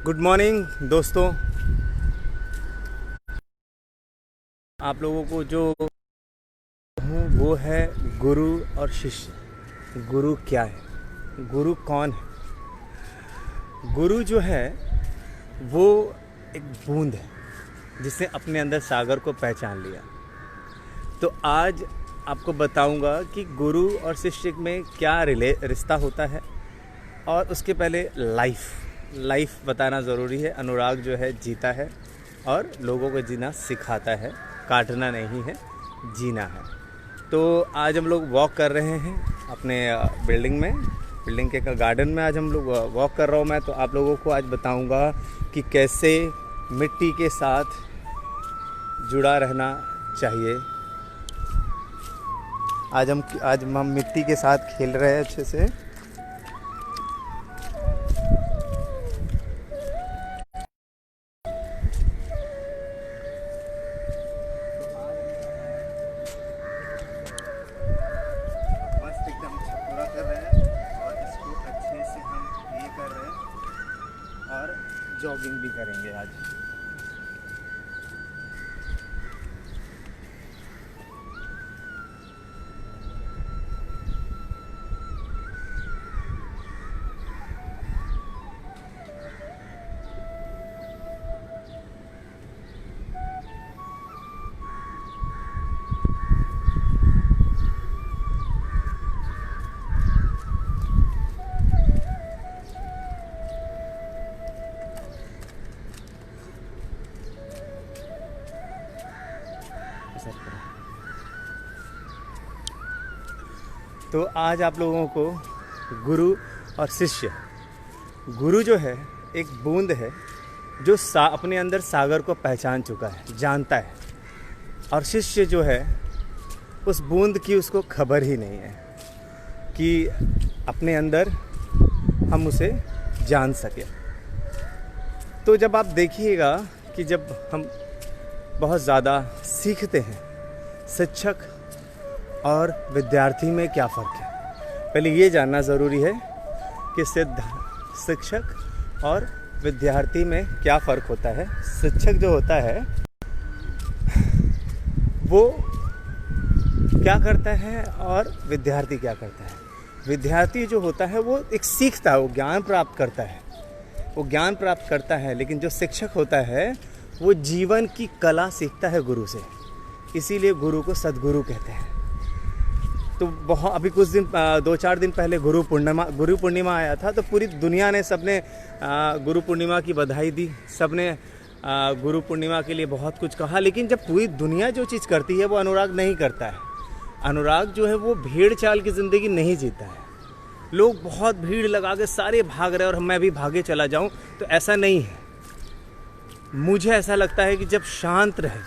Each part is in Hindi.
गुड मॉर्निंग दोस्तों। आप लोगों को जो हूँ वो है गुरु और शिष्य। गुरु क्या है, गुरु कौन है? गुरु जो है वो एक बूंद है जिसने अपने अंदर सागर को पहचान लिया। तो आज आपको बताऊंगा कि गुरु और शिष्य में क्या रिश्ता होता है, और उसके पहले लाइफ बताना ज़रूरी है। अनुराग जो है जीता है और लोगों को जीना सिखाता है, काटना नहीं है, जीना है। तो आज हम लोग वॉक कर रहे हैं अपने बिल्डिंग के गार्डन में। आज हम लोग वॉक कर रहा हूँ मैं। तो आप लोगों को आज बताऊँगा कि कैसे मिट्टी के साथ जुड़ा रहना चाहिए। आज हम मिट्टी के साथ खेल रहे हैं अच्छे से। एकदम पूरा कर रहे हैं और इसको अच्छे से हम ये कर रहे हैं और जॉगिंग भी करेंगे आज। तो आज आप लोगों को गुरु और शिष्य। गुरु जो है एक बूंद है जो अपने अंदर सागर को पहचान चुका है, जानता है। और शिष्य जो है उस बूंद की उसको खबर ही नहीं है कि अपने अंदर हम उसे जान सके। तो जब आप देखिएगा कि जब हम बहुत ज़्यादा सीखते हैं, शिक्षक और विद्यार्थी में क्या फ़र्क है, पहले ये जानना ज़रूरी है कि शिक्षक और विद्यार्थी में क्या फ़र्क होता है। शिक्षक जो होता है वो क्या करता है और विद्यार्थी क्या करता है। विद्यार्थी जो होता है वो एक सीखता है, वो ज्ञान प्राप्त करता है। लेकिन जो शिक्षक होता है वो जीवन की कला सीखता है गुरु से। इसीलिए गुरु को सद्गुरु कहते हैं। तो बहुत अभी कुछ दिन 2-4 दिन पहले गुरु पूर्णिमा आया था। तो पूरी दुनिया ने सबने गुरु पूर्णिमा की बधाई दी, सबने गुरु पूर्णिमा के लिए बहुत कुछ कहा। लेकिन जब पूरी दुनिया जो चीज़ करती है वो अनुराग नहीं करता है। अनुराग जो है वो भेड़ चाल की ज़िंदगी नहीं जीता है। लोग बहुत भीड़ लगा के सारे भाग रहे और मैं भी भागे चला जाऊं, तो ऐसा नहीं है। मुझे ऐसा लगता है कि जब शांत रहे,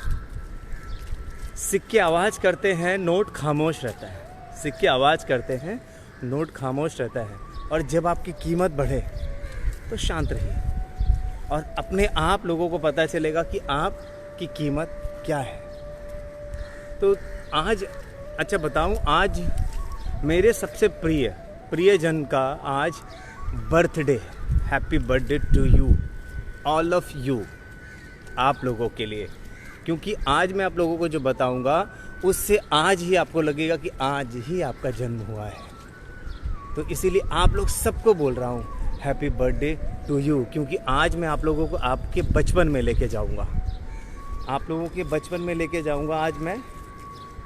सिक्के आवाज़ करते हैं, नोट खामोश रहता है। सिक्के आवाज़ करते हैं, नोट खामोश रहता है। और जब आपकी कीमत बढ़े तो शांत रहिए और अपने आप लोगों को पता चलेगा कि आपकी कीमत क्या है। तो आज अच्छा बताऊं, आज मेरे सबसे प्रियजन का आज बर्थडे है। Happy birthday to you, all of you, आप लोगों के लिए। क्योंकि आज मैं आप लोगों को जो बताऊंगा उससे आज ही आपको लगेगा कि आज ही आपका जन्म हुआ है। तो इसीलिए आप लोग सबको बोल रहा हूँ हैप्पी बर्थडे टू यू। क्योंकि आज मैं आप लोगों को आपके बचपन में लेके जाऊँगा, आप लोगों के बचपन में लेके जाऊँगा आज मैं,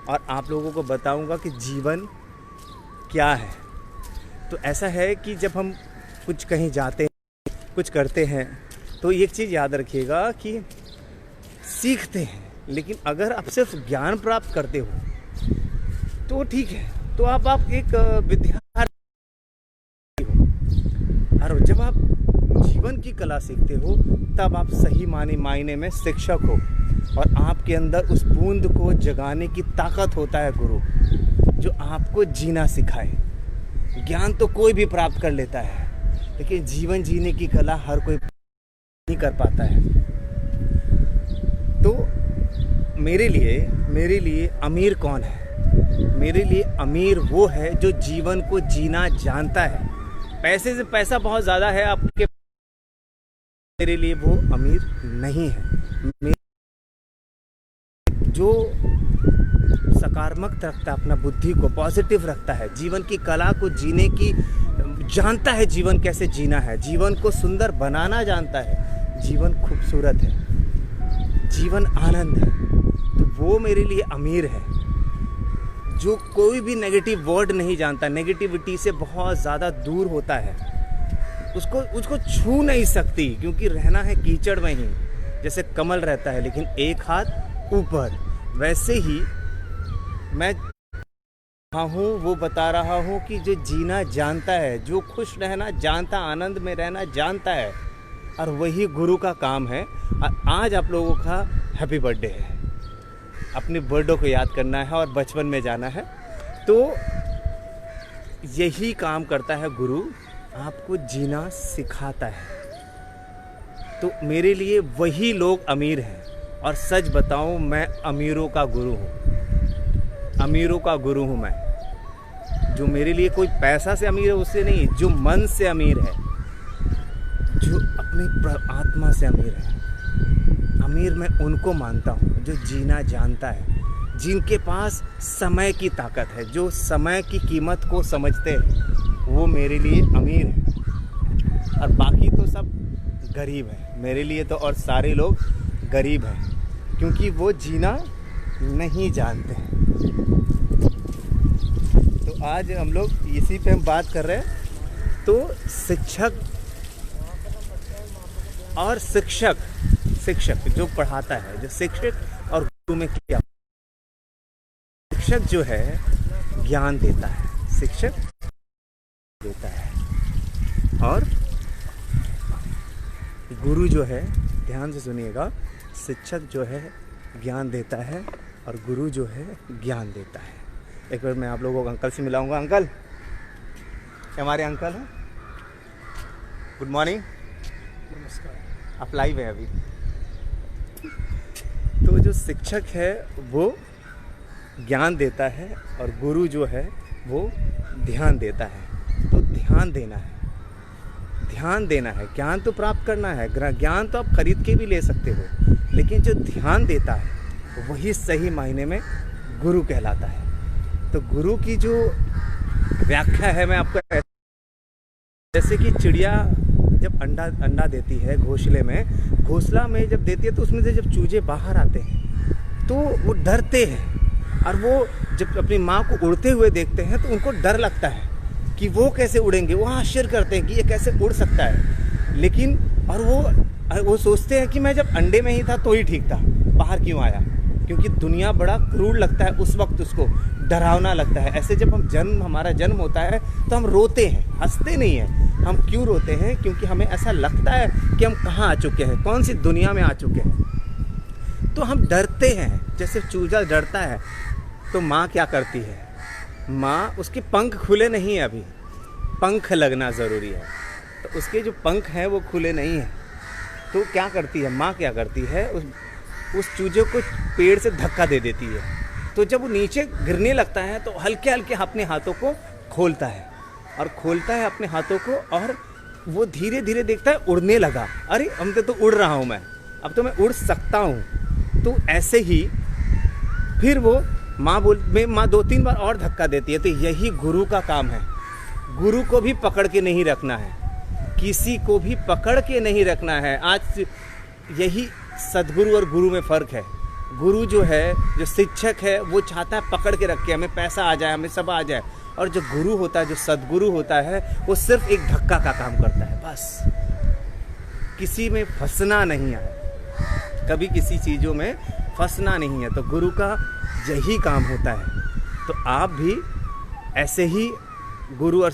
और आप लोगों को बताऊँगा कि जीवन क्या है। तो ऐसा है कि जब हम कुछ कहीं जाते हैं, कुछ करते हैं, तो एक चीज़ याद रखिएगा कि सीखते हैं, लेकिन अगर आप सिर्फ ज्ञान प्राप्त करते हो तो ठीक है, तो आप एक विद्यार्थी हो। और जब आप जीवन की कला सीखते हो तब आप सही मायने में शिक्षक हो। और आपके अंदर उस बूंद को जगाने की ताकत होता है गुरु, जो आपको जीना सिखाए। ज्ञान तो कोई भी प्राप्त कर लेता है, लेकिन जीवन जीने की कला हर कोई नहीं कर पाता है। तो मेरे लिए अमीर कौन है? मेरे लिए अमीर वो है जो जीवन को जीना जानता है। पैसे से पैसा बहुत ज़्यादा है आपके मेरे लिए वो अमीर नहीं है। जो सकारात्मक रखता है, अपना बुद्धि को पॉजिटिव रखता है, जीवन की कला को जीने की जानता है, जीवन कैसे जीना है, जीवन को सुंदर बनाना जानता है, जीवन खूबसूरत है, जीवन आनंद है, तो वो मेरे लिए अमीर है। जो कोई भी नेगेटिव वर्ड नहीं जानता, नेगेटिविटी से बहुत ज़्यादा दूर होता है, उसको छू नहीं सकती, क्योंकि रहना है कीचड़ में ही। जैसे कमल रहता है लेकिन एक हाथ ऊपर, वैसे ही मैं हूँ वो बता रहा हूँ कि जो जीना जानता है, जो खुश रहना जानता, आनंद में रहना जानता है, और वही गुरु का काम है। और आज आप लोगों का हैप्पी बर्थडे है, अपने बर्थडे को याद करना है और बचपन में जाना है, तो यही काम करता है गुरु, आपको जीना सिखाता है। तो मेरे लिए वही लोग अमीर हैं। और सच बताऊं, मैं अमीरों का गुरु हूँ, अमीरों का गुरु हूँ मैं। जो मेरे लिए कोई पैसा से अमीर है उससे नहीं, जो मन से अमीर है, जो अपनी आत्मा से अमीर है, अमीर मैं उनको मानता हूँ जो जीना जानता है, जिनके पास समय की ताकत है, जो समय की कीमत को समझते हैं, वो मेरे लिए अमीर है। और बाकी तो सब गरीब है मेरे लिए तो, और सारे लोग गरीब हैं, क्योंकि वो जीना नहीं जानते हैं। तो आज हम लोग इसी पे हम बात कर रहे हैं। तो शिक्षक और शिक्षक जो पढ़ाता है, जो शिक्षक और गुरु में क्या, शिक्षक जो है ज्ञान देता है, शिक्षक देता है, और गुरु जो है, ध्यान से सुनिएगा, शिक्षक जो है ज्ञान देता है और गुरु जो है ज्ञान देता है। एक बार मैं आप लोगों को अंकल से मिलाऊंगा। अंकल, हमारे अंकल हैं, गुड मॉर्निंग। नमस्कार। आप लाइव हैं अभी। तो जो शिक्षक है वो ज्ञान देता है और गुरु जो है वो ध्यान देता है। तो ध्यान देना है, ध्यान देना है। ज्ञान तो प्राप्त करना है, ज्ञान तो आप खरीद के भी ले सकते हो, लेकिन जो ध्यान देता है वही सही मायने में गुरु कहलाता है। तो गुरु की जो व्याख्या है मैं आपको, जैसे कि चिड़िया जब अंडा देती है घोंसले में, घोंसला में जब देती है तो उसमें से जब चूजे बाहर आते हैं तो वो डरते हैं, और वो जब अपनी माँ को उड़ते हुए देखते हैं तो उनको डर लगता है कि वो कैसे उड़ेंगे। वो आश्चर्य करते हैं कि ये कैसे उड़ सकता है, लेकिन और वो सोचते हैं कि मैं जब अंडे में ही था तो ही ठीक था, बाहर क्यों आया, क्योंकि दुनिया बड़ा क्रूर लगता है उस वक्त, उसको डरावना लगता है। ऐसे जब हमारा जन्म होता है तो हम रोते हैं, हंसते नहीं हैं। हम क्यों रोते हैं? क्योंकि हमें ऐसा लगता है कि हम कहाँ आ चुके हैं, कौन सी दुनिया में आ चुके हैं। तो हम डरते हैं, जैसे चूजा डरता है। तो माँ क्या करती है? माँ, उसके पंख खुले नहीं है, अभी पंख लगना ज़रूरी है, तो उसके जो पंख हैं वो खुले नहीं हैं। तो क्या करती है माँ? क्या करती है, उस चूजे को पेड़ से धक्का दे देती है। तो जब वो नीचे गिरने लगता है तो हल्के हल्के अपने हाथों को खोलता है, और खोलता है अपने हाथों को, और वो धीरे धीरे देखता है उड़ने लगा। अरे हम तो उड़ रहा हूँ मैं, अब तो मैं उड़ सकता हूँ। तो ऐसे ही फिर वो माँ 2-3 बार और धक्का देती है। तो यही गुरु का काम है। गुरु को भी पकड़ के नहीं रखना है, किसी को भी पकड़ के नहीं रखना है। आज यही सदगुरु और गुरु में फ़र्क है। गुरु जो है, जो शिक्षक है, वो चाहता है पकड़ के रखे, हमें पैसा आ जाए, हमें सब आ जाए। और जो गुरु होता है, जो सदगुरु होता है, वो सिर्फ एक धक्का का काम करता है, बस। किसी में फंसना नहीं है, कभी किसी चीज़ों में फंसना नहीं है। तो गुरु का यही काम होता है। तो आप भी ऐसे ही गुरु, और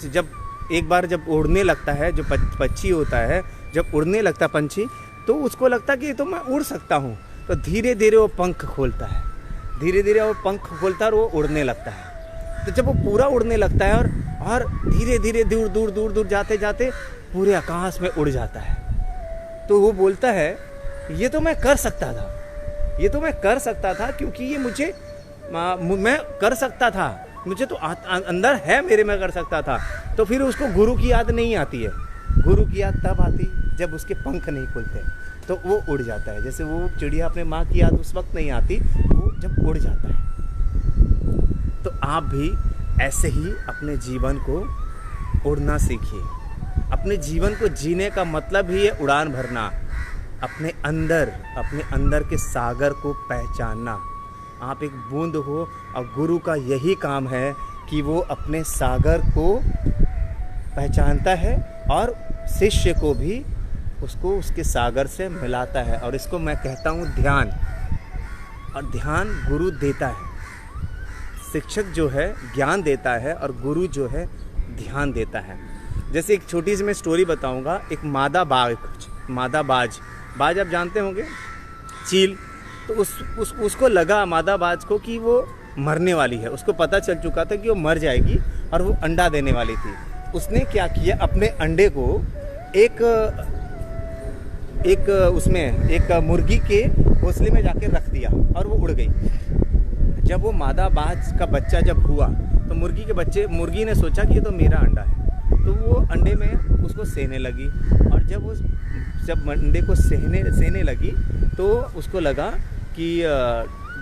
जब उड़ने लगता है, जो पक्षी होता है, जब उड़ने लगता है पंछी, तो उसको लगता है कि तो मैं उड़ सकता हूँ। तो धीरे धीरे वो पंख खोलता है, धीरे धीरे वो पंख खोलता है और वो उड़ने लगता है। तो जब वो पूरा उड़ने लगता है और धीरे धीरे दूर दूर दूर दूर जाते जाते पूरे आकाश में उड़ जाता है, तो वो बोलता है ये तो मैं कर सकता था, ये तो मैं कर सकता था, क्योंकि ये मैं कर सकता था, मुझे तो अंदर है मेरे, मैं कर सकता था। तो फिर उसको गुरु की याद नहीं आती है। गुरु की याद तब आती जब उसके पंख नहीं खुलते, तो वो उड़ जाता है। जैसे वो चिड़िया अपने माँ की याद उस वक्त नहीं आती, वो जब उड़ जाता है। तो आप भी ऐसे ही अपने जीवन को उड़ना सीखिए। अपने जीवन को जीने का मतलब ही है उड़ान भरना, अपने अंदर के सागर को पहचानना। आप एक बूंद हो और गुरु का यही काम है कि वो अपने सागर को पहचानता है और शिष्य को भी उसको उसके सागर से मिलाता है। और इसको मैं कहता हूँ ध्यान। और ध्यान गुरु देता है। शिक्षक जो है ज्ञान देता है और गुरु जो है ध्यान देता है। जैसे एक छोटी सी मैं स्टोरी बताऊंगा। एक मादा बाज आप जानते होंगे, चील। तो उसको लगा, मादा बाज को, कि वो मरने वाली है। उसको पता चल चुका था कि वो मर जाएगी और वो अंडा देने वाली थी। उसने क्या किया, अपने अंडे को एक मुर्गी के घोंसले में जाके रख दिया और वो उड़ गई। जब वो मादा बाज का बच्चा जब हुआ तो मुर्गी ने सोचा कि ये तो मेरा अंडा है, तो वो अंडे में उसको सेने लगी। और जब अंडे को सेने लगी तो उसको लगा कि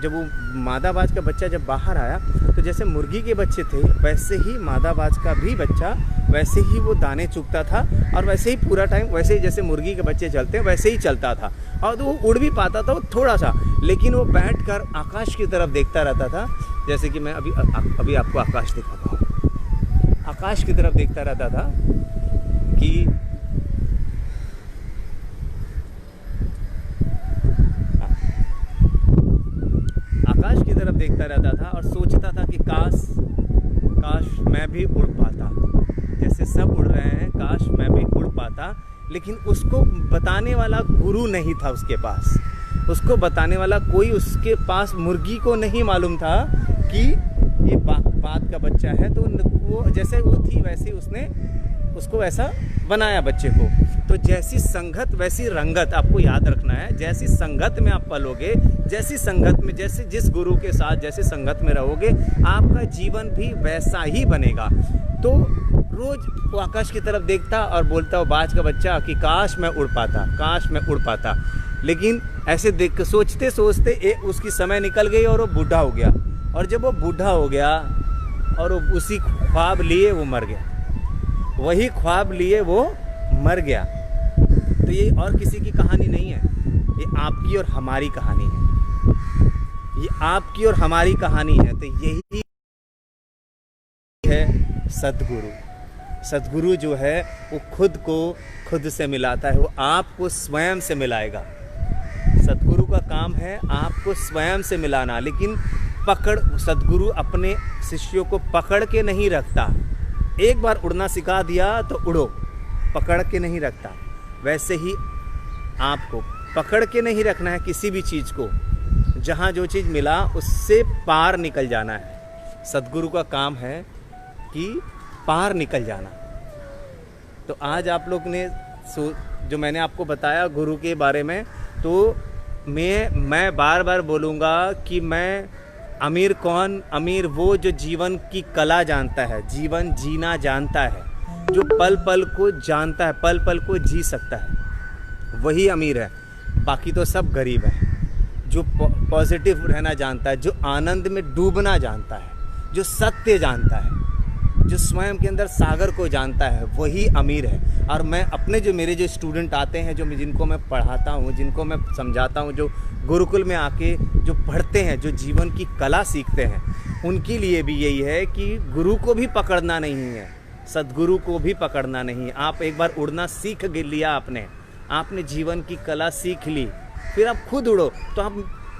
जब वो मादा बाज का बच्चा जब बाहर आया तो जैसे मुर्गी के बच्चे थे वैसे ही मादा बाज का भी बच्चा, वैसे ही वो दाने चुगता था और वैसे ही पूरा टाइम, वैसे ही जैसे मुर्गी के बच्चे चलते हैं वैसे ही चलता था। और तो वो उड़ भी पाता था, वो थोड़ा सा, लेकिन वो बैठकर आकाश की तरफ देखता रहता था। जैसे कि मैं अभी आपको आकाश दिखाता हूँ। आकाश की तरफ देखता रहता था कि देखता रहता था और सोचता था कि काश मैं भी उड़ पाता, जैसे सब उड़ रहे हैं, काश मैं भी उड़ पाता। लेकिन उसको बताने वाला गुरु नहीं था उसके पास। उसको बताने वाला कोई उसके पास, मुर्गी को नहीं मालूम था कि ये बात का बच्चा है। तो वो जैसे वो थी वैसे उसने उसको ऐसा बनाया बच्चे को। तो जैसी संगत वैसी रंगत, आपको याद रखना है। जैसी संगत में आप पलोगे, जैसी संगत में, जैसे जिस गुरु के साथ जैसी संगत में रहोगे, आपका जीवन भी वैसा ही बनेगा। तो रोज वो आकाश की तरफ देखता और बोलता वो बाज का बच्चा कि काश मैं उड़ पाता, काश मैं उड़ पाता। लेकिन ऐसे देख कर सोचते सोचते उसकी समय निकल गई और वो बूढ़ा हो गया। और जब वो बूढ़ा हो गया और वो उसी ख्वाब लिए वो मर गया, वही ख्वाब लिए वो मर गया। तो ये और किसी की कहानी नहीं है, ये आपकी और हमारी कहानी है। ये आपकी और हमारी कहानी है। तो यही है सद्गुरु। सद्गुरु जो है वो खुद को खुद से मिलाता है, वो आपको स्वयं से मिलाएगा। सद्गुरु का काम है आपको स्वयं से मिलाना। लेकिन सद्गुरु अपने शिष्यों को पकड़ के नहीं रखता। एक बार उड़ना सिखा दिया तो उड़ो, पकड़ के नहीं रखता। वैसे ही आपको पकड़ के नहीं रखना है किसी भी चीज़ को। जहाँ जो चीज़ मिला उससे पार निकल जाना है। सद्गुरु का काम है कि पार निकल जाना। तो आज आप लोग ने जो मैंने आपको बताया गुरु के बारे में, तो मैं बार बार बोलूँगा कि मैं अमीर कौन, अमीर वो जो जीवन की कला जानता है, जीवन जीना जानता है, जो पल पल को जानता है, पल पल को जी सकता है, वही अमीर है। बाकी तो सब गरीब है। जो पॉजिटिव रहना जानता है, जो आनंद में डूबना जानता है, जो सत्य जानता है, जो स्वयं के अंदर सागर को जानता है, वही अमीर है। और मैं अपने मेरे जो स्टूडेंट आते हैं, जिनको मैं पढ़ाता हूँ, जिनको मैं समझाता हूँ, जो गुरुकुल में आके जो पढ़ते हैं, जो जीवन की कला सीखते हैं, उनके लिए भी यही है कि गुरु को भी पकड़ना नहीं है, सद्गुरु को भी पकड़ना नहीं है। आप एक बार उड़ना सीख लिया, आपने जीवन की कला सीख ली, फिर आप खुद उड़ो। तो आप,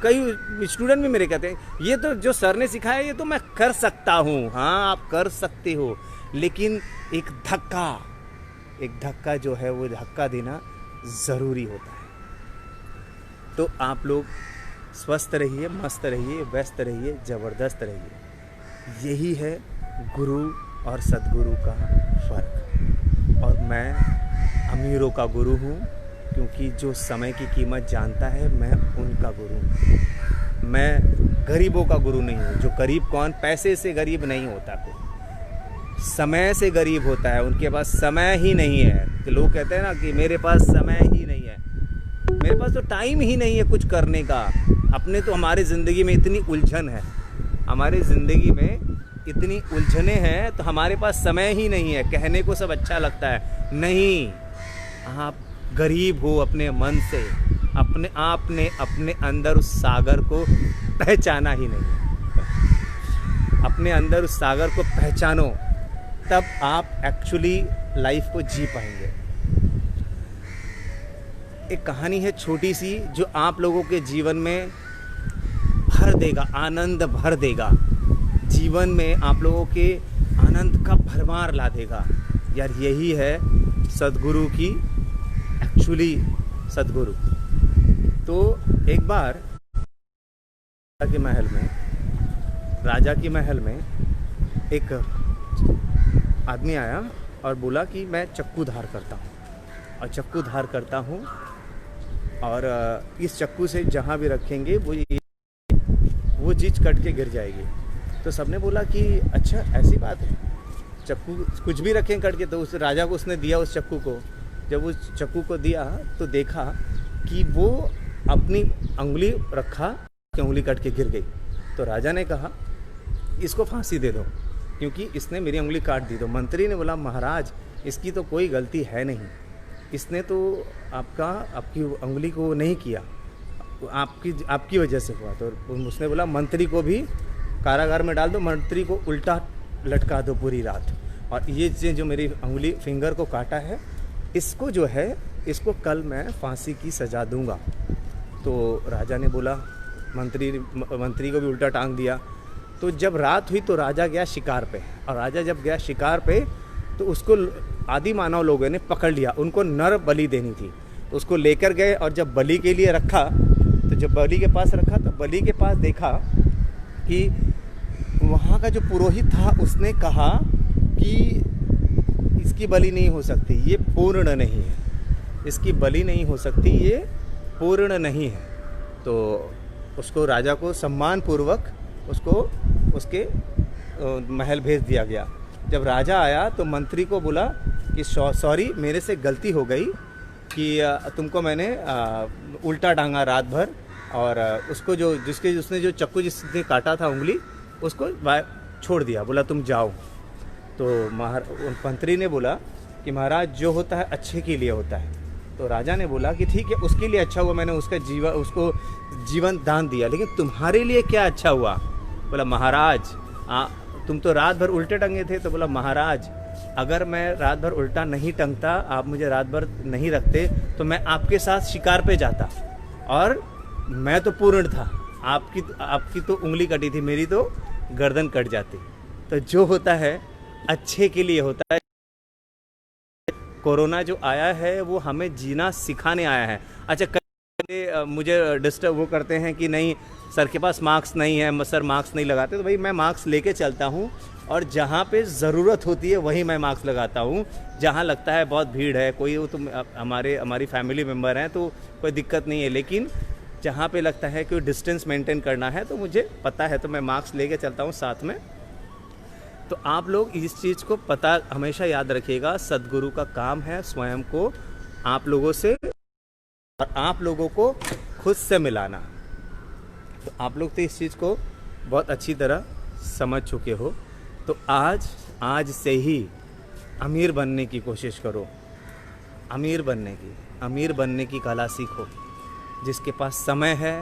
कई स्टूडेंट भी मेरे कहते हैं ये तो जो सर ने सिखाया ये तो मैं कर सकता हूँ। हाँ, आप कर सकते हो, लेकिन एक धक्का जो है वो धक्का देना ज़रूरी होता है। तो आप लोग स्वस्थ रहिए, मस्त रहिए, व्यस्त रहिए, ज़बरदस्त रहिए। यही है गुरु और सद्गुरु का फ़र्क। और मैं अमीरों का गुरु हूँ, क्योंकि जो समय की कीमत जानता है, मैं उनका गुरु हूँ। मैं गरीबों का गुरु नहीं हूँ। जो गरीब कौन, पैसे से गरीब नहीं होता कोई। समय से गरीब होता है, उनके पास समय ही नहीं है। तो लोग कहते हैं ना कि मेरे पास समय ही नहीं है, मेरे पास तो टाइम ही नहीं है कुछ करने का। अपने तो हमारी ज़िंदगी में इतनी उलझन है, हमारी ज़िंदगी में इतनी उलझने हैं, तो हमारे पास समय ही नहीं है। कहने को सब अच्छा लगता है, नहीं, आप गरीब हो अपने मन से। अपने आप ने अपने अंदर उस सागर को पहचाना ही नहीं। अपने अंदर उस सागर को पहचानो, तब आप एक्चुअली लाइफ को जी पाएंगे। एक कहानी है छोटी सी, जो आप लोगों के जीवन में भर देगा, आनंद भर देगा, जीवन में आप लोगों के आनंद का भरमार ला देगा। यार यही है सद्गुरु की एक्चुअली सद्गुरु। तो एक बार राजा के महल में एक आदमी आया और बोला कि मैं चक्कू धार करता हूँ, और चक्कू धार करता हूँ, और इस चक्कू से जहाँ भी रखेंगे वो चीज़ कट के गिर जाएगी। तो सबने बोला कि अच्छा ऐसी बात है, चक्कू कुछ भी रखें कट के। तो उस राजा को उसने दिया उस चक्कू को। जब उस चक्कू को दिया तो देखा कि वो अपनी उंगली रखा कि उंगली कट के गिर गई। तो राजा ने कहा इसको फांसी दे दो, क्योंकि इसने मेरी उंगली काट दी। तो मंत्री ने बोला महाराज इसकी तो कोई गलती है नहीं, इसने तो आपकी उंगली को नहीं किया, आपकी वजह से हुआ। तो उसने बोला मंत्री को भी कारागार में डाल दो, मंत्री को उल्टा लटका दो पूरी रात, और ये जो मेरी उंगली फिंगर को काटा है, इसको जो है इसको कल मैं फांसी की सज़ा दूंगा। तो राजा ने बोला, मंत्री को भी उल्टा टांग दिया। तो जब रात हुई तो राजा गया शिकार पे, और राजा जब गया शिकार पे तो उसको आदि मानव लोगों ने पकड़ लिया, उनको नर बलि देनी थी। तो उसको लेकर गए, और जब बलि के लिए रखा, तो जब बलि के पास रखा तो बलि के पास देखा कि वहाँ का जो पुरोहित था उसने कहा कि इसकी बलि नहीं हो सकती, ये पूर्ण नहीं है, इसकी बलि नहीं हो सकती, ये पूर्ण नहीं है। तो उसको राजा को सम्मान पूर्वक उसको उसके महल भेज दिया गया। जब राजा आया तो मंत्री को बोला कि सॉरी मेरे से गलती हो गई कि तुमको मैंने उल्टा टांगा रात भर, और उसको उसने जो चक्कू जिसने काटा था उंगली उसको छोड़ दिया, बोला तुम जाओ। तो मंत्री ने बोला कि महाराज जो होता है अच्छे के लिए होता है। तो राजा ने बोला कि ठीक है उसके लिए अच्छा हुआ, मैंने उसको जीवन दान दिया, लेकिन तुम्हारे लिए क्या अच्छा हुआ? बोला महाराज तुम तो रात भर उल्टे टंगे थे। तो बोला महाराज अगर मैं रात भर उल्टा नहीं टंगता, आप मुझे रात भर नहीं रखते, तो मैं आपके साथ शिकार पे जाता, और मैं तो पूर्ण था, आपकी तो उंगली कटी थी, मेरी तो गर्दन कट जाती। तो जो होता है अच्छे के लिए होता है। कोरोना जो आया है वो हमें जीना सिखाने आया है। अच्छा मुझे डिस्टर्ब वो करते हैं कि नहीं सर के पास मास्क नहीं है, सर मास्क नहीं लगाते, तो भाई मैं मास्क लेके चलता हूँ, और जहाँ पे ज़रूरत होती है वहीं मैं मास्क लगाता हूँ। जहाँ लगता है बहुत भीड़ है, कोई वो तो हमारी फैमिली मेम्बर हैं तो कोई दिक्कत नहीं है, लेकिन जहाँ पे लगता है कि डिस्टेंस मेंटेन करना है तो मुझे पता है, तो मैं मास्क लेके चलता हूँ साथ में। तो आप लोग इस चीज़ को पता हमेशा याद रखिएगा, सद्गुरु का काम है स्वयं को आप लोगों से और आप लोगों को खुद से मिलाना। तो आप लोग तो इस चीज़ को बहुत अच्छी तरह समझ चुके हो। तो आज से ही अमीर बनने की कोशिश करो, अमीर बनने की कला सीखो। जिसके पास समय है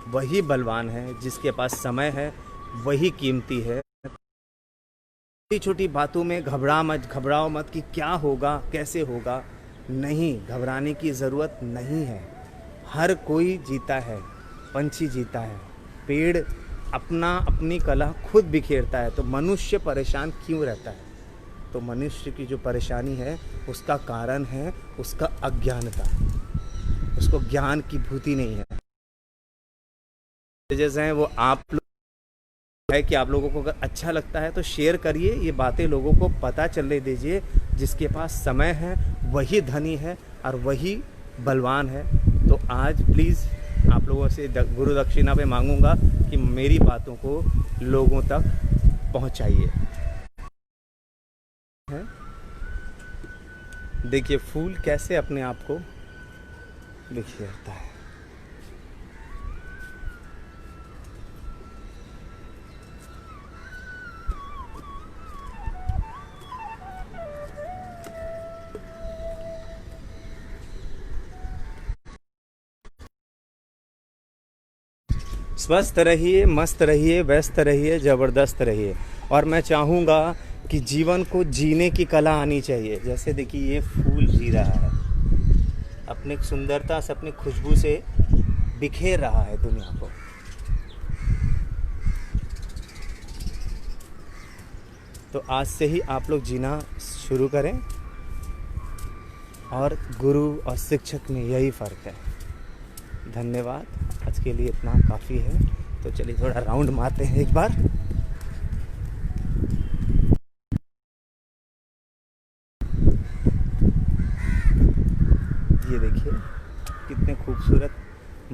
वही बलवान है, जिसके पास समय है वही कीमती है। छोटी छोटी बातों में घबराओ मत कि क्या होगा कैसे होगा, नहीं घबराने की ज़रूरत नहीं है। हर कोई जीता है, पंछी जीता है, पेड़ अपनी कला खुद बिखेरता है। तो मनुष्य परेशान क्यों रहता है? तो मनुष्य की जो परेशानी है उसका कारण है उसका अज्ञानता, उसको ज्ञान की भूति नहीं है। जैसे हैं वो आप लोग है कि आप लोगों को अगर अच्छा लगता है तो शेयर करिए, ये बातें लोगों को पता चलने दीजिए। जिसके पास समय है वही धनी है और वही बलवान है। तो आज प्लीज़ आप लोगों से गुरु दक्षिणा पे मांगूंगा कि मेरी बातों को लोगों तक पहुंचाइए। देखिए फूल कैसे अपने आप को बिखेरता है। स्वस्थ रहिए, मस्त रहिए, व्यस्त रहिए, ज़बरदस्त रहिए। और मैं चाहूँगा कि जीवन को जीने की कला आनी चाहिए। जैसे देखिए ये फूल जी रहा है, अपनी सुंदरता से, अपनी खुशबू से बिखेर रहा है दुनिया को। तो आज से ही आप लोग जीना शुरू करें। और गुरु और शिक्षक में यही फ़र्क है। धन्यवाद, आज के लिए इतना काफ़ी है। तो चलिए थोड़ा राउंड मारते हैं एक बार। ये देखिए कितने खूबसूरत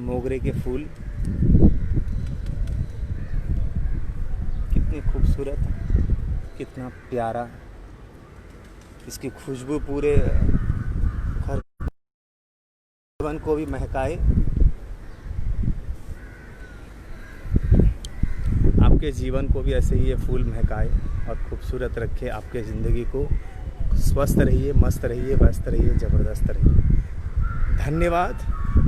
मोगरे के फूल, कितने खूबसूरत, कितना प्यारा। इसकी खुशबू पूरे घर जीवन को भी महकाए। आपके जीवन को भी ऐसे ही ये फूल महकाए और खूबसूरत रखे। आपके ज़िंदगी को स्वस्थ रहिए, मस्त रहिए, व्यस्त रहिए, ज़बरदस्त रहिए। धन्यवाद।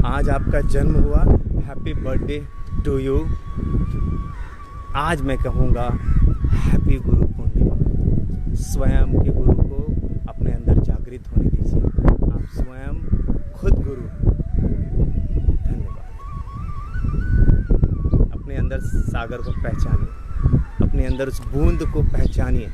आज आपका जन्म हुआ, हैप्पी बर्थडे टू यू। आज मैं कहूँगा हैप्पी गुरु पूर्णिमा। स्वयं के गुरु को अपने अंदर जागृत होने दीजिए। आप स्वयं खुद गुरु। धन्यवाद। अपने अंदर सागर को पहचानिए, अपने अंदर उस बूंद को पहचानिए।